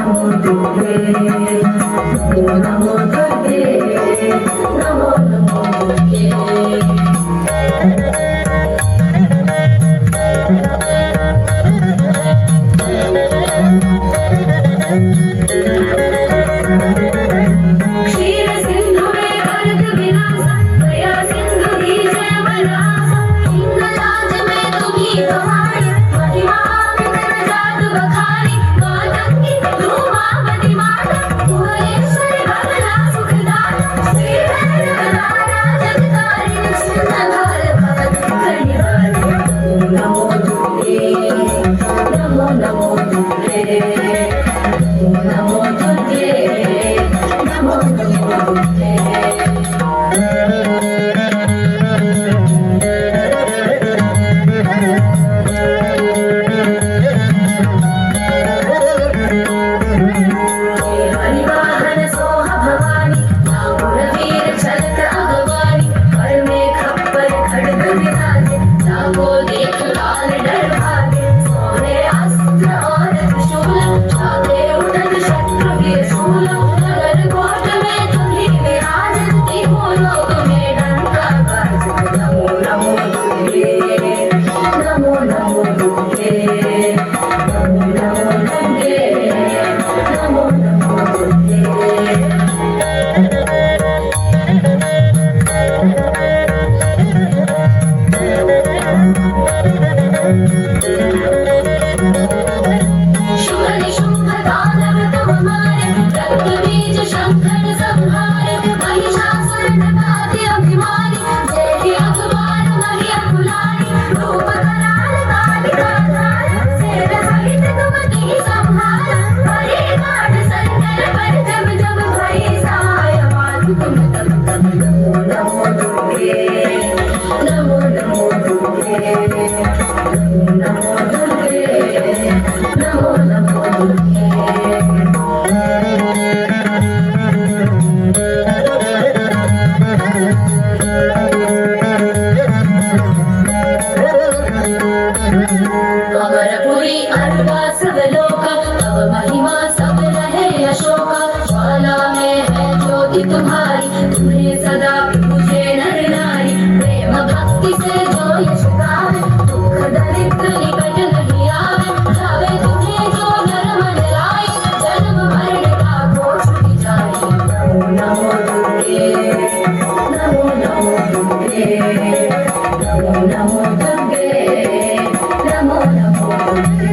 नमो दुर्गे नमो दुर्गे नमो नमो दुर्गे क्षीर सिंधु में गर्द विनाश दया सिंधु ही जय बनास हिंगलाज में तुम्ही तुम्हारी महिमा में जादू बखारी मातंगी धूमावती माता भुवनेश्वरी भगला सुखदाता श्री भैरवनारा जगतारी सुंदर भगत कल्याणी नमो दुर्गे नमो नमो दुर्गे नमो दुर्गे नमो नमो दुर्गे हरिवाहन सोह भवानी नागुरवीर छलक अगवानी पर में खप्पर खड़ग विराजे जागो देख लाल डर भागे सोने अस्त्र और त्रिशूल छाते उठत शत्रु के शूल नगर कोट में तुम्ही विराजत तीनों लोक में डंका बाजत नमो नमो दुर्गे नमो नमो दुर्गे नमो नमो दुर्गे नमो नमो दुर्गे शुभ निशुंभ दानव तुम मारे रक्त बीज शंकर संहारे महिषासुर नगाति अभिमानी जय हे अखबार महिया कुलानी रूप कराल कालिका धार सेर सहित तुम की संहार हरे गाढ़ संकर पर जब जब भई सहाय मातु तुम तब तब नमो नमो दुर्गे नमो नमो दुर्गे नमो दुर्गे नमो नमो दुर्गे अमरपुरी अरबा सब लोका तब महिमा सब रहे अशोका ज्वाला में है ज्योति तुम्हारी तुम्हें सदा पूजे नर नारी प्रेम भक्ति से जो यश गावे दुख दरिद्र निकट नहीं आवे जावे तुम्हें जो नर मन लाए जन्म मरण का घोष भी जाए नमो नमो दुर्गे नमो नमो दुर्गे नमो नमो दुर्गे नमो नमो दुर्गे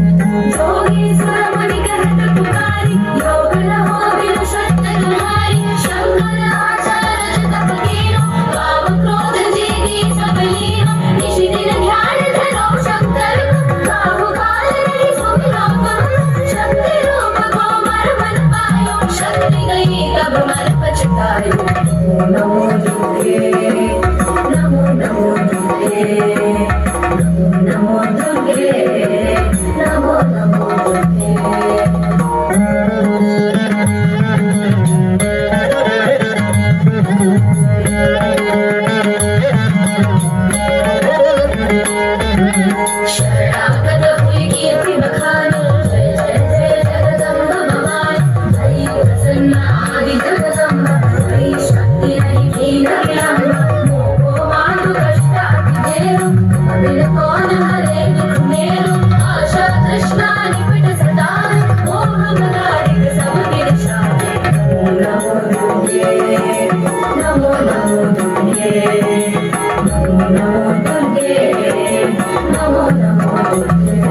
योगीश्वर मुनि कहत पुकारी योग न हो बिनु शक्त तुम्हारी शंकर आचार्य तप कीनो काम क्रोध जीती सब लीनो निशि दिन ध्यान धरो शंकर काहु काल नहीं सुमिरो तुम शक्ति रूप को मर मन पायो शक्ति गई तब मर पछतायो नमो दुर्गे नमो नमो दुर्गे नमो दुर्गे नमो नमो दुर्गे शरणागत हुई कीर्ति बखानी जय जय जय जगदम्ब भवानी भई प्रसन्न आदि जगदम्ब भई शक्ति नहीं दीन विलंब मोहो मातु कष्ट अति देरु अबिन कौन हरे दुख मेरु आशा तृष्णा निपट सतावे मोह भगारिक सब गिर जावे नमो दुर्गे नमो नमो दुर्गे नमो नमो दुर्गे नमो नमो दुर्गे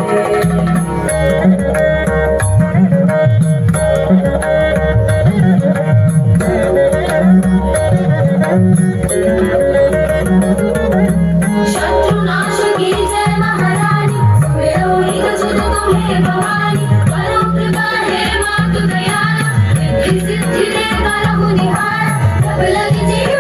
शत्रुनाश की जय महारानी सुमेरो ही गजद तुम्हें भवानी करो कृपा हे मातु दयाला रिद्धि सिद्धि दे करहु निहार जब लग जीव